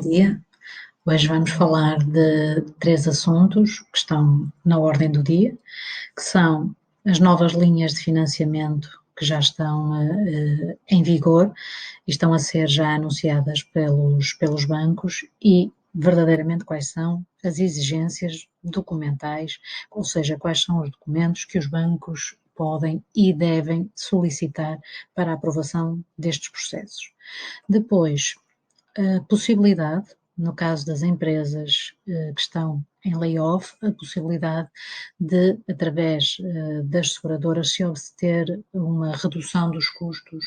Dia. Hoje vamos falar de três assuntos que estão na ordem do dia, que são as novas linhas de financiamento que já estão em vigor e estão a ser já anunciadas pelos bancos e verdadeiramente quais são as exigências documentais, ou seja, quais são os documentos que os bancos podem e devem solicitar para a aprovação destes processos. Depois, a possibilidade, no caso das empresas que estão em layoff, a possibilidade de, através das seguradoras, se obter uma redução dos custos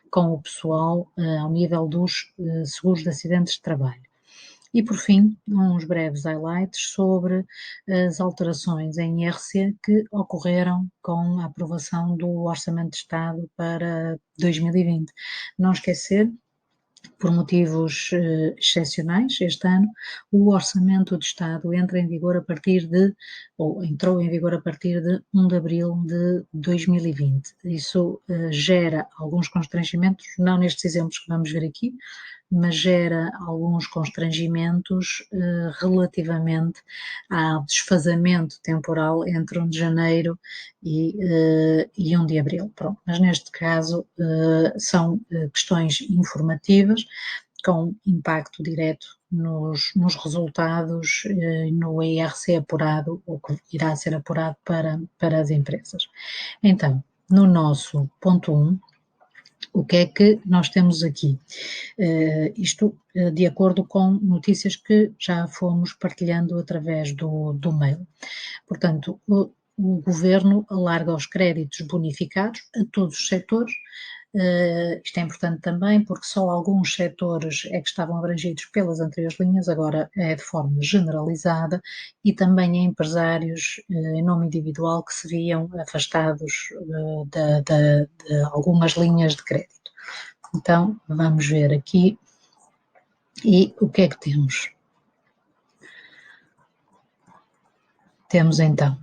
com o pessoal ao nível dos seguros de acidentes de trabalho. E, por fim, uns breves highlights sobre as alterações em IRC que ocorreram com a aprovação do Orçamento de Estado para 2020. Não esquecer, por motivos excepcionais, este ano, o Orçamento de Estado entra em vigor a partir de, ou entrou em vigor a partir de 1 de abril de 2020. Isso gera alguns constrangimentos, não nestes exemplos que vamos ver aqui, mas gera alguns constrangimentos relativamente ao desfazamento temporal entre 1 de janeiro e 1 de abril. Pronto, mas neste caso são questões informativas com impacto direto nos resultados no IRC apurado, ou que irá ser apurado para as empresas. Então, no nosso ponto 1, o que é que nós temos aqui? Isto de acordo com notícias que já fomos partilhando através do mail. Portanto, o Governo alarga os créditos bonificados a todos os setores. Isto é importante também porque só alguns setores é que estavam abrangidos pelas anteriores linhas, agora é de forma generalizada, e também a empresários em nome individual que se viam afastados de algumas linhas de crédito. Então, vamos ver aqui e o que é que temos? Temos então,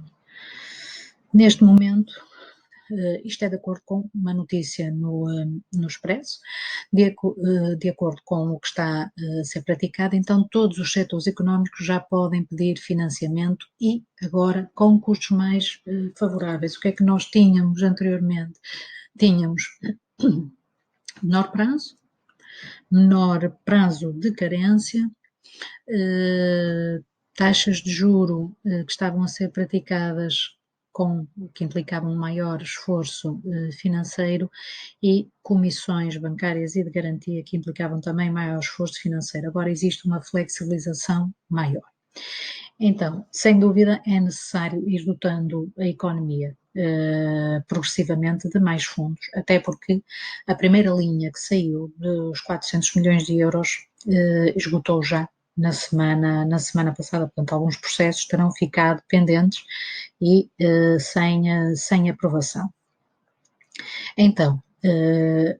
neste momento, isto é de acordo com uma notícia no Expresso, de acordo com o que está a ser praticado, então todos os setores económicos já podem pedir financiamento e agora com custos mais favoráveis. O que é que nós tínhamos anteriormente? Tínhamos menor prazo de carência, taxas de juro que estavam a ser praticadas que implicavam um maior esforço financeiro e comissões bancárias e de garantia que implicavam também maior esforço financeiro. Agora existe uma flexibilização maior. Então, sem dúvida, é necessário ir dotando a economia progressivamente de mais fundos, até porque a primeira linha que saiu dos 400 milhões de euros esgotou já na semana passada, portanto alguns processos terão ficado pendentes e sem aprovação. Então,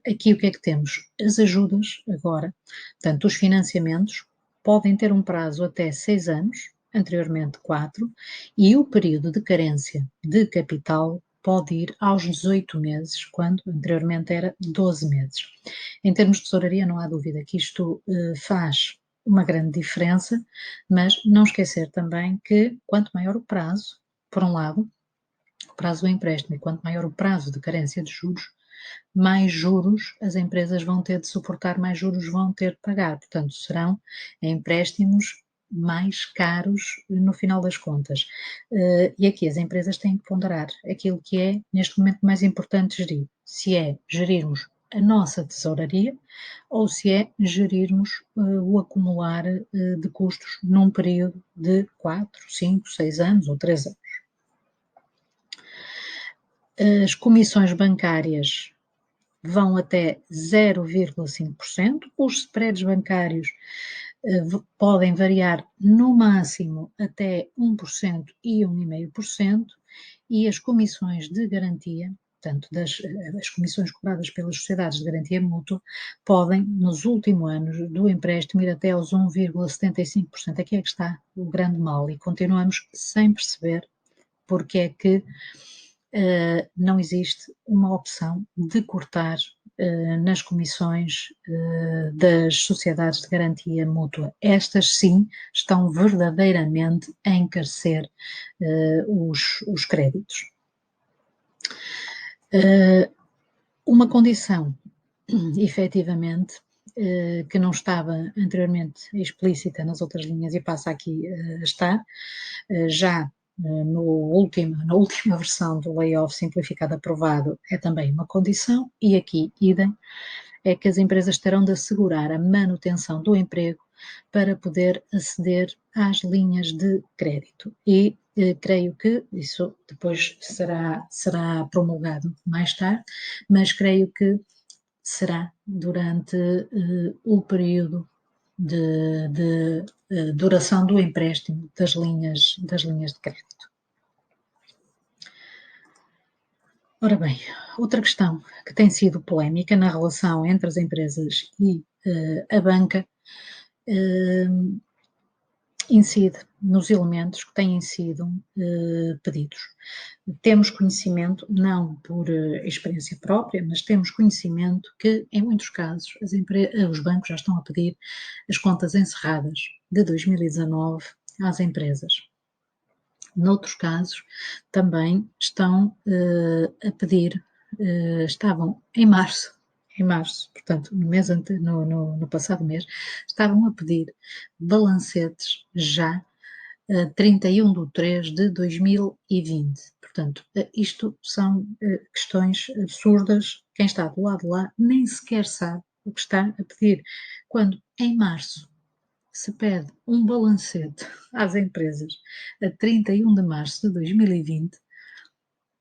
aqui o que é que temos? As ajudas agora, portanto os financiamentos podem ter um prazo até 6 anos, anteriormente 4, e o período de carência de capital pode ir aos 18 meses, quando anteriormente era 12 meses. Em termos de tesouraria, não há dúvida que isto faz uma grande diferença, mas não esquecer também que quanto maior o prazo, por um lado, o prazo do empréstimo, e quanto maior o prazo de carência de juros, mais juros as empresas vão ter de suportar, mais juros vão ter de pagar. Portanto, serão empréstimos mais caros no final das contas. E aqui as empresas têm que ponderar aquilo que é, neste momento, mais importante gerir. Se é gerirmos a nossa tesouraria ou se é gerirmos o acumular de custos num período de 4, 5, 6 anos ou 3 anos. As comissões bancárias vão até 0,5%, os spreads bancários podem variar no máximo até 1% e 1,5%, e as comissões de garantia, portanto, as comissões cobradas pelas sociedades de garantia mútua, podem, nos últimos anos do empréstimo, ir até aos 1,75%. Aqui é que está o grande mal e continuamos sem perceber porque é que não existe uma opção de cortar nas comissões das sociedades de garantia mútua. Estas sim estão verdadeiramente a encarecer os créditos. Uma condição, efetivamente, que não estava anteriormente explícita nas outras linhas e passa aqui a estar, já na última versão do layoff simplificado aprovado, é também uma condição, e aqui, idem, é que as empresas terão de assegurar a manutenção do emprego para poder aceder às linhas de crédito. E creio que isso depois será promulgado mais tarde, mas creio que será durante o período de duração do empréstimo das linhas de crédito. Ora bem, outra questão que tem sido polémica na relação entre as empresas e a banca incide nos elementos que têm sido pedidos. Temos conhecimento, não por experiência própria, mas temos conhecimento que, em muitos casos, os bancos já estão a pedir as contas encerradas de 2019 às empresas. Noutros casos, também estão a pedir, estavam em março, portanto, no passado mês, estavam a pedir balancetes já a 31/3/2020. Portanto, isto são questões absurdas. Quem está do lado de lá nem sequer sabe o que está a pedir. Quando em março se pede um balancete às empresas a 31 de março de 2020,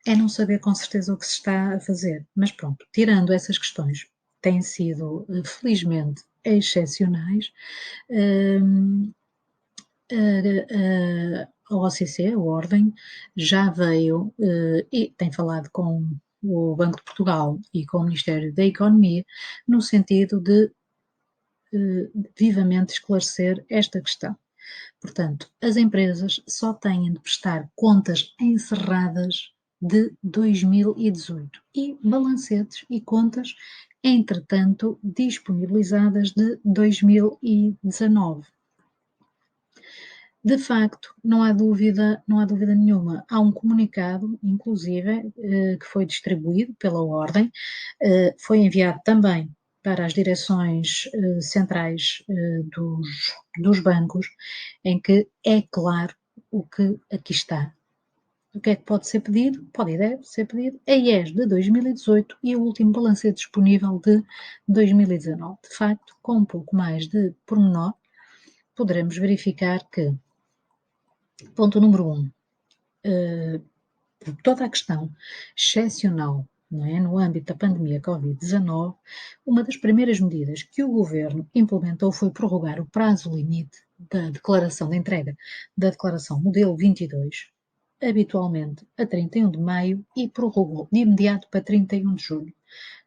é não saber com certeza o que se está a fazer. Mas pronto, tirando essas questões, têm sido, felizmente, excepcionais. A OCC, a Ordem, já veio e tem falado com o Banco de Portugal e com o Ministério da Economia no sentido de vivamente esclarecer esta questão. Portanto, as empresas só têm de prestar contas encerradas de 2018 e balancetes e contas, entretanto, disponibilizadas de 2019. De facto, não há dúvida nenhuma. Há um comunicado, inclusive, que foi distribuído pela Ordem, foi enviado também para as direções centrais dos bancos, em que é claro o que aqui está. O que é que pode ser pedido? Pode e deve ser pedido a IES de 2018 e o último balancete disponível de 2019. De facto, com um pouco mais de pormenor, poderemos verificar que, ponto número 1, toda a questão excepcional, não é, no âmbito da pandemia Covid-19, uma das primeiras medidas que o Governo implementou foi prorrogar o prazo limite da declaração de entrega da declaração modelo 22, habitualmente a 31 de maio, e prorrogou de imediato para 31 de julho.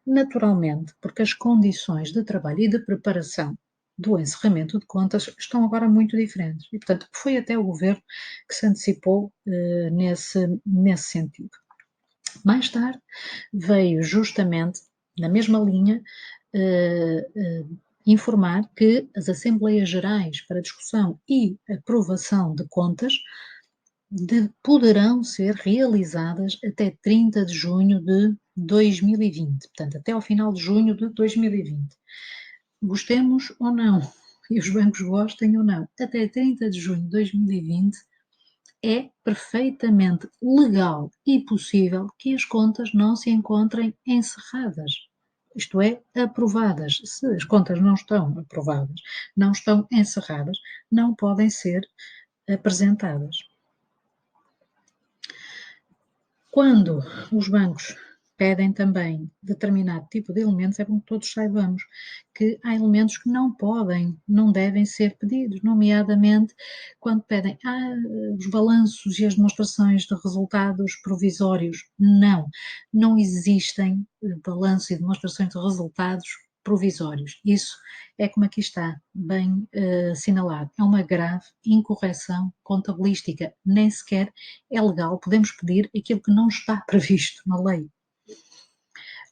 Naturalmente, porque as condições de trabalho e de preparação do encerramento de contas estão agora muito diferentes. E, portanto, foi até o Governo que se antecipou nesse sentido. Mais tarde, veio justamente, na mesma linha, informar que as Assembleias Gerais para discussão e aprovação de contas poderão ser realizadas até 30 de junho de 2020, portanto, até ao final de junho de 2020. Gostemos ou não, e os bancos gostem ou não, até 30 de junho de 2020 é perfeitamente legal e possível que as contas não se encontrem encerradas, isto é, aprovadas. Se as contas não estão aprovadas, não estão encerradas, não podem ser apresentadas. Quando os bancos pedem também determinado tipo de elementos, é bom que todos saibamos que há elementos que não devem ser pedidos, nomeadamente quando pedem os balanços e as demonstrações de resultados provisórios. Não existem balanços e demonstrações de resultados provisórios. Isso é como aqui está bem assinalado. É uma grave incorreção contabilística. Nem sequer é legal, podemos pedir aquilo que não está previsto na lei.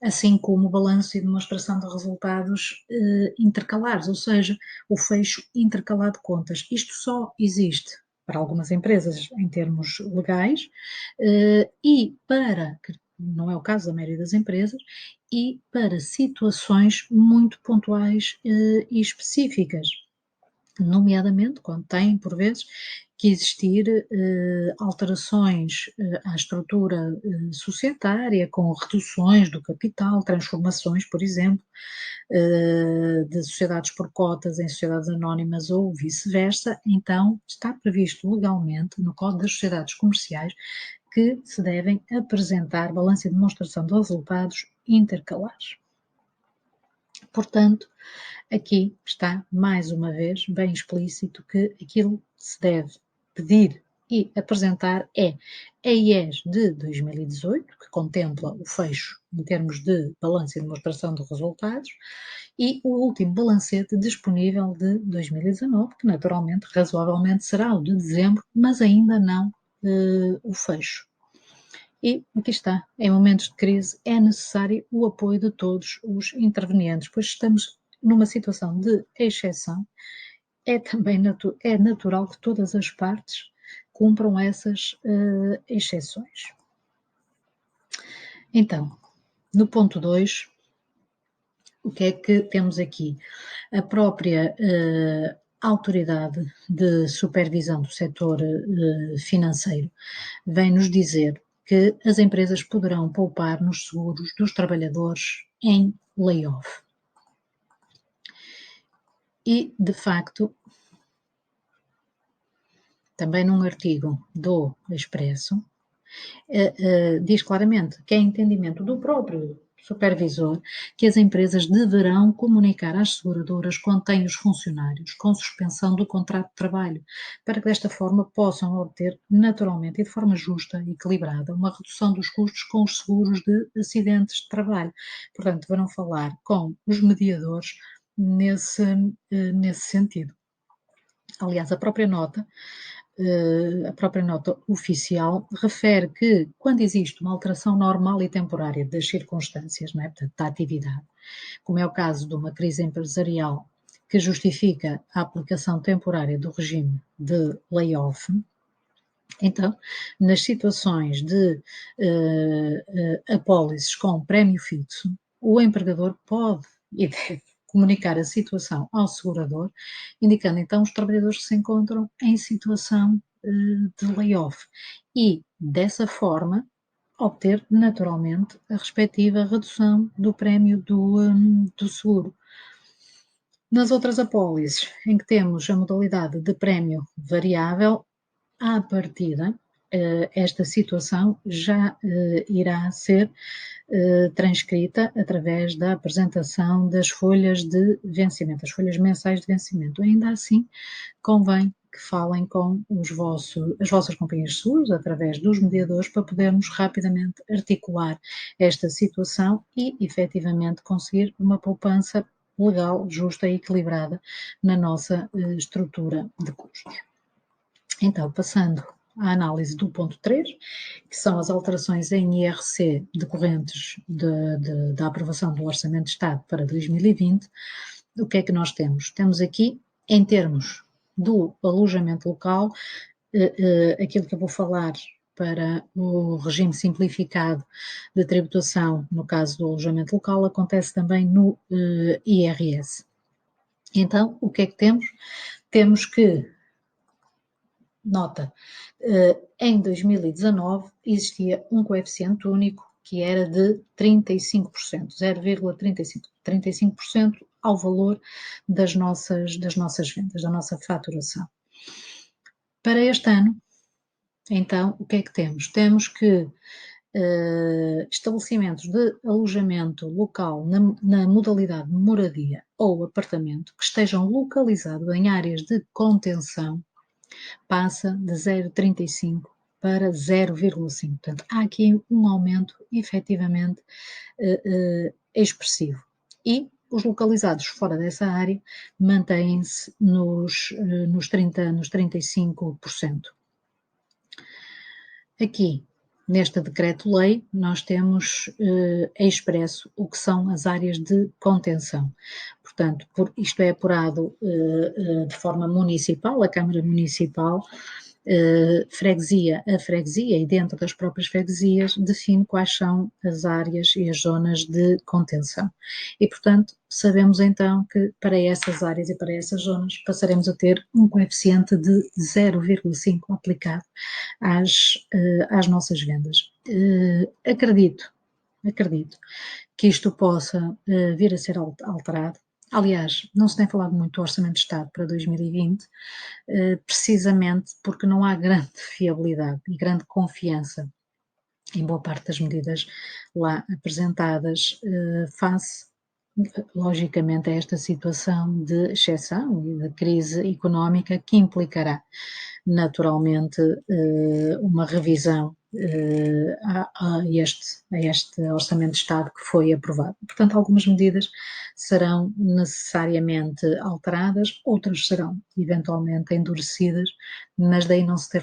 assim como o balanço e demonstração de resultados intercalares, ou seja, o fecho intercalado de contas. Isto só existe para algumas empresas em termos legais e para, que não é o caso da maioria das empresas, e para situações muito pontuais e específicas, nomeadamente quando tem, por vezes, que existir alterações à estrutura societária, com reduções do capital, transformações, por exemplo, de sociedades por cotas em sociedades anónimas ou vice-versa, então está previsto legalmente no Código das Sociedades Comerciais que se devem apresentar balanço e demonstração de resultados intercalares. Portanto, aqui está, mais uma vez, bem explícito que aquilo que se deve pedir e apresentar é a IES de 2018, que contempla o fecho em termos de balanço e demonstração de resultados, e o último balancete disponível de 2019, que naturalmente, razoavelmente, será o de dezembro, mas ainda não o fecho. E aqui está, em momentos de crise é necessário o apoio de todos os intervenientes, pois estamos numa situação de exceção, é também natural que todas as partes cumpram essas exceções. Então, no ponto 2, o que é que temos aqui? A própria Autoridade de Supervisão do Setor Financeiro vem nos dizer que as empresas poderão poupar nos seguros dos trabalhadores em layoff. E, de facto, também num artigo do Expresso, diz claramente que é entendimento do próprio supervisor que as empresas deverão comunicar às seguradoras quando têm os funcionários com suspensão do contrato de trabalho, para que desta forma possam obter naturalmente e de forma justa e equilibrada uma redução dos custos com os seguros de acidentes de trabalho. Portanto, deverão falar com os mediadores nesse sentido. Aliás, a própria nota oficial refere que quando existe uma alteração normal e temporária das circunstâncias, não é? Portanto, da atividade, como é o caso de uma crise empresarial que justifica a aplicação temporária do regime de layoff, então, nas situações de apólices com prémio fixo, o empregador pode e deve comunicar a situação ao segurador, indicando então os trabalhadores que se encontram em situação de layoff e, dessa forma, obter naturalmente a respectiva redução do prémio do seguro. Nas outras apólices, em que temos a modalidade de prémio variável, à partida, esta situação já irá ser transcrita através da apresentação das folhas de vencimento, as folhas mensais de vencimento. Ainda assim, convém que falem com as vossas companhias de seguros, através dos mediadores, para podermos rapidamente articular esta situação e, efetivamente, conseguir uma poupança legal, justa e equilibrada na nossa estrutura de custos. Então, passando à análise do ponto 3, que são as alterações em IRC decorrentes da aprovação do Orçamento de Estado para 2020, o que é que nós temos? Temos aqui, em termos do alojamento local, aquilo que eu vou falar para o regime simplificado de tributação, no caso do alojamento local, acontece também no IRS. Então, o que é que temos? Temos que, nota, em 2019 existia um coeficiente único que era de 35%, 0,35% ao valor das nossas vendas, da nossa faturação. Para este ano, então, o que é que temos? Temos que estabelecimentos de alojamento local na modalidade de moradia ou apartamento que estejam localizados em áreas de contenção passa de 0,35 para 0,5. Portanto, há aqui um aumento efetivamente expressivo. E os localizados fora dessa área mantêm-se nos 35%. Aqui neste decreto-lei, nós temos expresso o que são as áreas de contenção. Portanto, isto é apurado de forma municipal, a Câmara Municipal, freguesia a freguesia, e dentro das próprias freguesias define quais são as áreas e as zonas de contenção. E, portanto, sabemos então que para essas áreas e para essas zonas passaremos a ter um coeficiente de 0,5 aplicado às nossas vendas. Acredito que isto possa vir a ser alterado. Aliás, não se tem falado muito do Orçamento de Estado para 2020, precisamente porque não há grande fiabilidade e grande confiança em boa parte das medidas lá apresentadas, face, logicamente, a esta situação de exceção e de crise económica que implicará naturalmente uma revisão a este Orçamento de Estado que foi aprovado. Portanto, algumas medidas serão necessariamente alteradas, outras serão eventualmente endurecidas, mas daí não se estar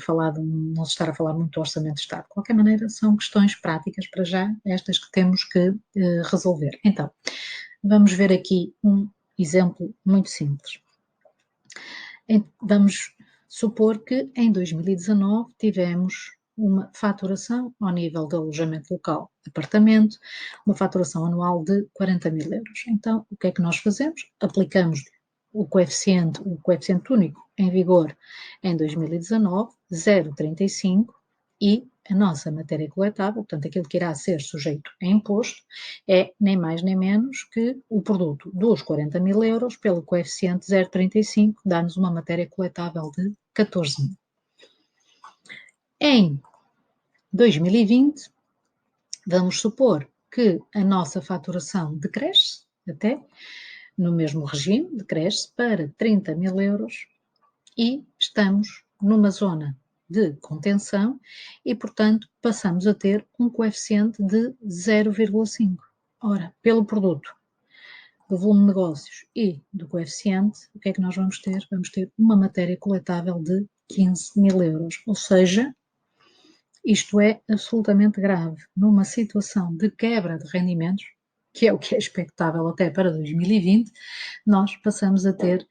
a falar muito do Orçamento de Estado. De qualquer maneira, são questões práticas para já, estas que temos que resolver. Então, vamos ver aqui um exemplo muito simples. Vamos supor que em 2019 tivemos uma faturação ao nível de alojamento local, apartamento, uma faturação anual de 40 mil euros. Então, o que é que nós fazemos? Aplicamos o coeficiente único em vigor em 2019, 0,35, e a nossa matéria coletável, portanto, aquilo que irá ser sujeito a imposto, é nem mais nem menos que o produto dos 40 mil euros pelo coeficiente 0,35, dá-nos uma matéria coletável de 14 mil. Em 2020, vamos supor que a nossa faturação decresce, até no mesmo regime, decresce para 30 mil euros e estamos numa zona de contenção e, portanto, passamos a ter um coeficiente de 0,5. Ora, pelo produto, do volume de negócios e do coeficiente, o que é que nós vamos ter? Vamos ter uma matéria coletável de 15 mil euros, ou seja, isto é absolutamente grave. Numa situação de quebra de rendimentos, que é o que é expectável até para 2020, nós passamos a ter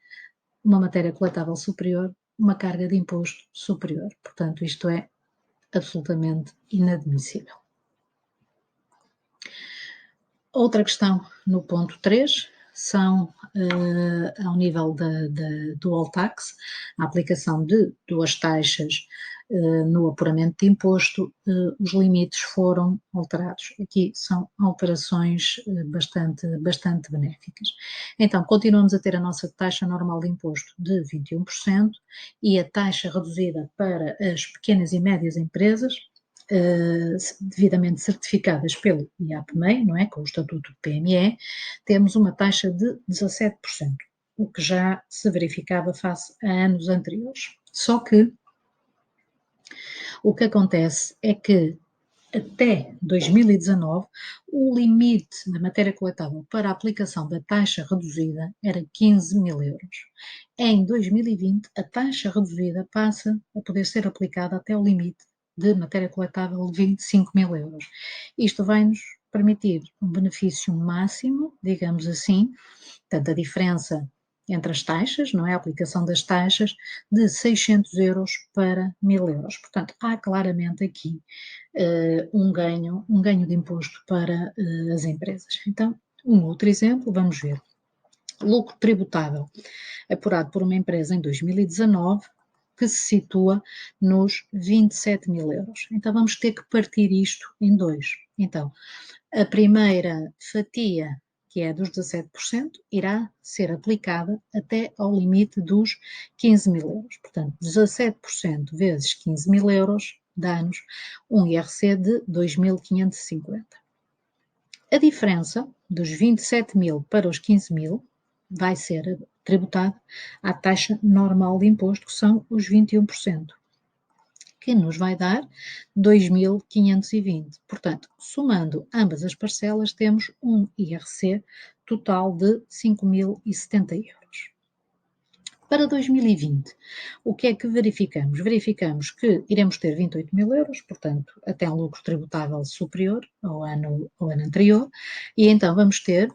uma matéria coletável superior, uma carga de imposto superior. Portanto, isto é absolutamente inadmissível. Outra questão no ponto 3 são, ao nível do all tax, a aplicação de duas taxas no apuramento de imposto, os limites foram alterados. Aqui são alterações bastante benéficas. Então, continuamos a ter a nossa taxa normal de imposto de 21% e a taxa reduzida para as pequenas e médias empresas, devidamente certificadas pelo IAPMEI, não é, com o estatuto de PME, temos uma taxa de 17%, o que já se verificava face a anos anteriores. Só que o que acontece é que até 2019 o limite da matéria coletável para a aplicação da taxa reduzida era 15 mil euros. Em 2020, a taxa reduzida passa a poder ser aplicada até o limite de matéria coletável de 25 mil euros. Isto vai-nos permitir um benefício máximo, digamos assim, portanto, a diferença entre as taxas, não é? A aplicação das taxas de 600 euros para 1000 euros. Portanto, há claramente aqui um ganho de imposto para as empresas. Então, um outro exemplo, vamos ver. Lucro tributável apurado por uma empresa em 2019 que se situa nos 27 mil euros. Então, vamos ter que partir isto em dois. Então, a primeira fatia, que é dos 17%, irá ser aplicada até ao limite dos 15 mil euros. Portanto, 17% vezes 15 mil euros dá-nos um IRC de 2.550. A diferença dos 27 mil para os 15 mil vai ser tributada à taxa normal de imposto, que são os 21%. Que nos vai dar 2.520. Portanto, somando ambas as parcelas, temos um IRC total de 5.070 euros. Para 2020, o que é que verificamos? Verificamos que iremos ter 28.000 euros, portanto, até um lucro tributável superior ao ano anterior, e então vamos ter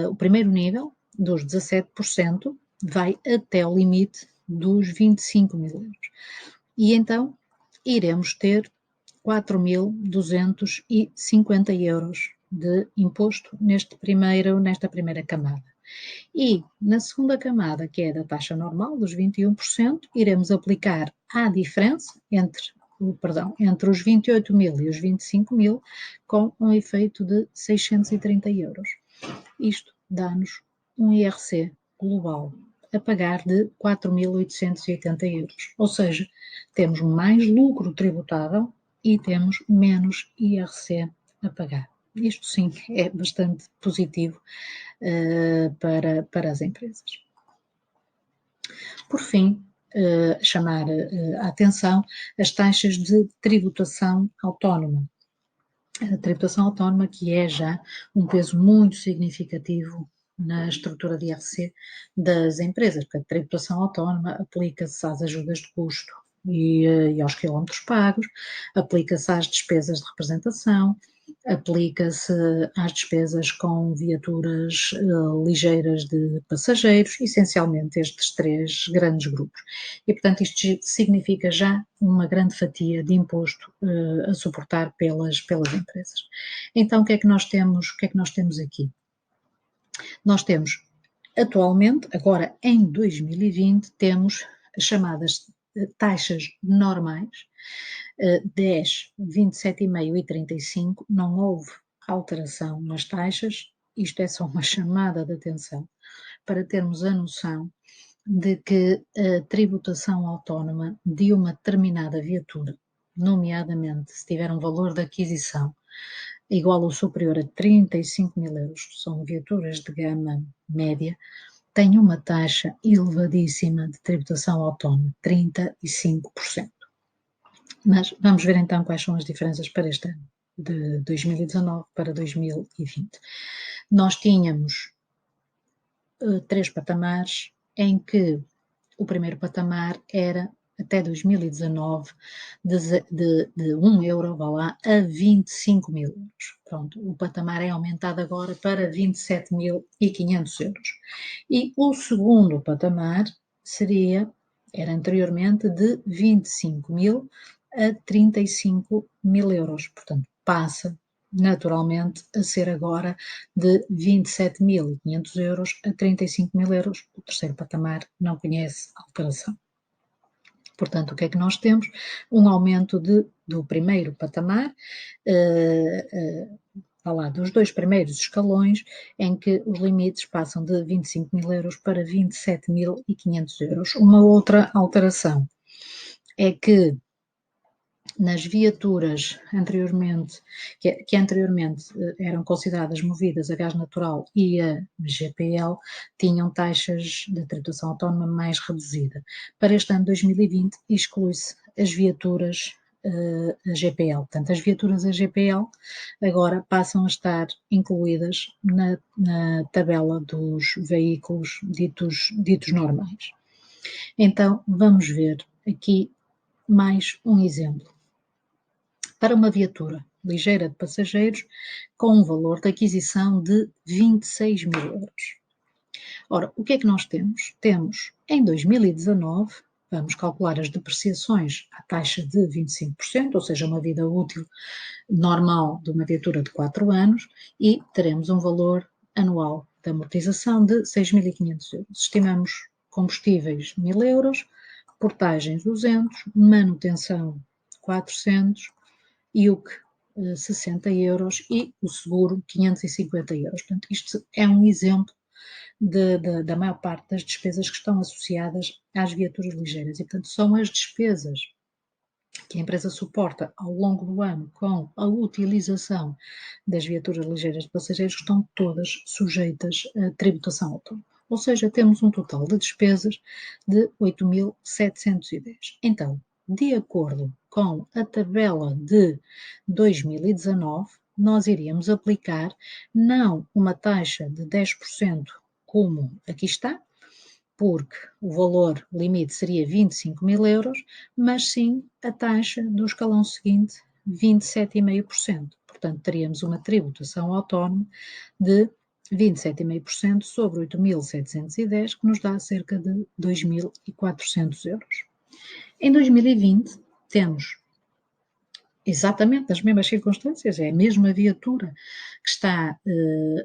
o primeiro nível dos 17%, vai até o limite dos 25.000 euros. E então iremos ter 4.250 euros de imposto nesta primeira camada. E na segunda camada, que é da taxa normal, dos 21%, iremos aplicar a diferença entre os 28.000 e os 25.000, com um efeito de 630 euros. Isto dá-nos um IRC global a pagar de 4.880 euros. Ou seja, temos mais lucro tributável e temos menos IRC a pagar. Isto sim é bastante positivo para as empresas. Por fim, chamar a atenção as taxas de tributação autónoma. A tributação autónoma, que é já um peso muito significativo na estrutura de IRC das empresas, porque a tributação autónoma aplica-se às ajudas de custo e aos quilómetros pagos, aplica-se às despesas de representação, aplica-se às despesas com viaturas ligeiras de passageiros, essencialmente estes três grandes grupos. E, portanto, isto significa já uma grande fatia de imposto a suportar pelas empresas. Então, o que é que nós temos aqui? Nós temos, atualmente, agora em 2020, temos as chamadas taxas normais, 10, 27,5 e 35, não houve alteração nas taxas, isto é só uma chamada de atenção, para termos a noção de que a tributação autónoma de uma determinada viatura, nomeadamente se tiver um valor de aquisição igual ou superior a 35.000 euros, que são viaturas de gama média, tem uma taxa elevadíssima de tributação autónoma, 35%. Mas vamos ver então quais são as diferenças para este ano, de 2019 para 2020. Nós tínhamos 3 patamares, em que o primeiro patamar era, até 2019, de 1 euro, vá lá, a 25.000 euros. Pronto, o patamar é aumentado agora para 27.500 euros. E o segundo patamar era anteriormente de 25.000 a 35.000 euros. Portanto, passa naturalmente a ser agora de 27.500 euros a 35.000 euros. O terceiro patamar não conhece alteração. Portanto, o que é que nós temos? Um aumento do primeiro patamar, dos 2 primeiros escalões, em que os limites passam de 25.000 euros para 27.500 euros. Uma outra alteração é que nas viaturas anteriormente, que anteriormente eram consideradas movidas a gás natural e a GPL, tinham taxas de tributação autónoma mais reduzida. Para este ano 2020, exclui-se as viaturas a GPL. Portanto, as viaturas a GPL agora passam a estar incluídas na tabela dos veículos ditos normais. Então, vamos ver aqui mais um exemplo. Para uma viatura ligeira de passageiros com um valor de aquisição de 26.000 euros. Ora, o que é que nós temos? Temos, em 2019, vamos calcular as depreciações à taxa de 25%, ou seja, uma vida útil normal de uma viatura de 4 anos, e teremos um valor anual de amortização de 6.500 euros. Estimamos combustíveis 1.000 euros, portagens 200, manutenção 400, IUC 60 euros e o seguro 550 euros. Portanto, isto é um exemplo da maior parte das despesas que estão associadas às viaturas ligeiras e, portanto, são as despesas que a empresa suporta ao longo do ano com a utilização das viaturas ligeiras de passageiros que estão todas sujeitas a tributação autónoma. Ou seja, temos um total de despesas de 8.710. Então, de acordo com a tabela de 2019, nós iríamos aplicar não uma taxa de 10% como aqui está, porque o valor limite seria 25.000 euros, mas sim a taxa do escalão seguinte, 27,5%. Portanto, teríamos uma tributação autónoma de 27,5% sobre 8.710, que nos dá cerca de 2.400 euros. Em 2020, temos exatamente as mesmas circunstâncias, é a mesma viatura que está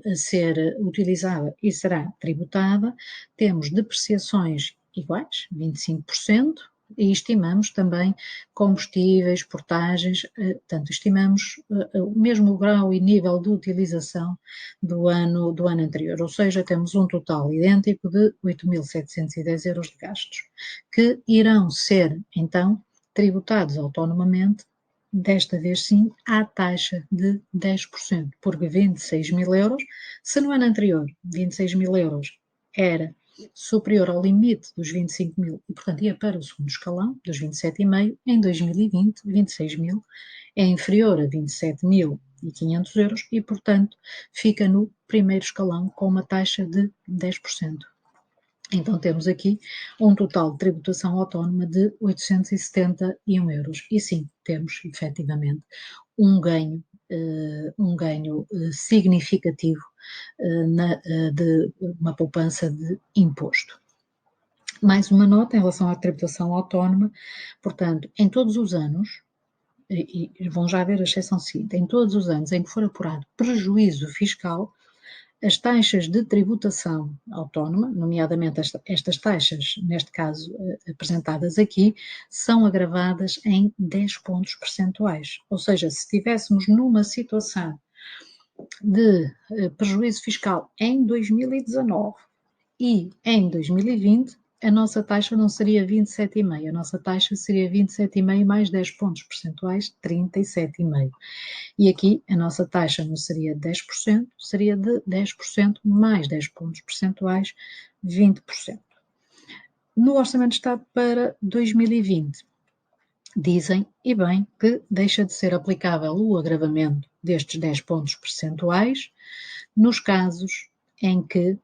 a ser utilizada e será tributada, temos depreciações iguais, 25%, e estimamos também combustíveis, portagens, portanto, estimamos o mesmo grau e nível de utilização do ano anterior, ou seja, temos um total idêntico de 8.710 euros de gastos, que irão ser, então, tributados autonomamente, desta vez sim, à taxa de 10%, porque 26.000 euros, se no ano anterior 26.000 euros era superior ao limite dos 25.000 e, portanto, ia para o segundo escalão, dos 27,5, em 2020, 26.000 é inferior a 27.500 euros e, portanto, fica no primeiro escalão com uma taxa de 10%. Então temos aqui um total de tributação autónoma de 871 euros. E sim, temos efetivamente um ganho significativo de uma poupança de imposto. Mais uma nota em relação à tributação autónoma, portanto, em todos os anos, e vão já ver a exceção seguinte, em todos os anos em que for apurado prejuízo fiscal, as taxas de tributação autónoma, nomeadamente estas taxas, neste caso apresentadas aqui, são agravadas em 10 pontos percentuais. Ou seja, se estivéssemos numa situação de prejuízo fiscal em 2019 e em 2020, a nossa taxa não seria 27,5, a nossa taxa seria 27,5 mais 10 pontos percentuais, 37,5. E aqui a nossa taxa não seria 10%, seria de 10% mais 10 pontos percentuais, 20%. No Orçamento de Estado para 2020, dizem, e bem, que deixa de ser aplicável o agravamento destes 10 pontos percentuais nos casos em que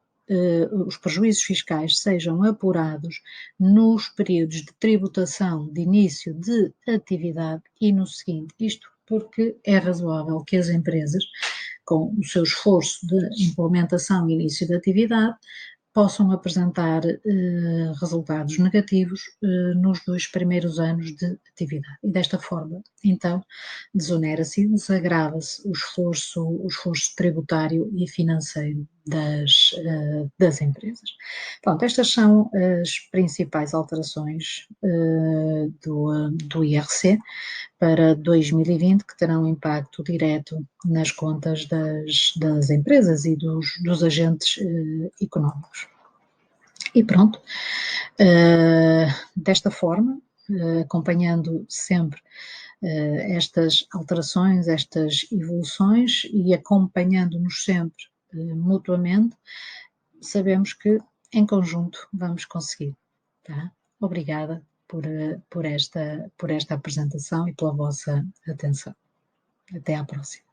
os prejuízos fiscais sejam apurados nos períodos de tributação de início de atividade e no seguinte, isto porque é razoável que as empresas, com o seu esforço de implementação e início de atividade, possam apresentar resultados negativos nos 2 primeiros anos de atividade. E desta forma, então, desonera-se e desagrava-se o esforço tributário e financeiro das empresas. Pronto, estas são as principais alterações do IRC para 2020, que terão impacto direto nas contas das empresas e dos agentes económicos. E pronto, desta forma, acompanhando sempre estas alterações, estas evoluções e acompanhando-nos sempre mutuamente, sabemos que em conjunto vamos conseguir. Tá? Obrigada por esta apresentação e pela vossa atenção. Até à próxima.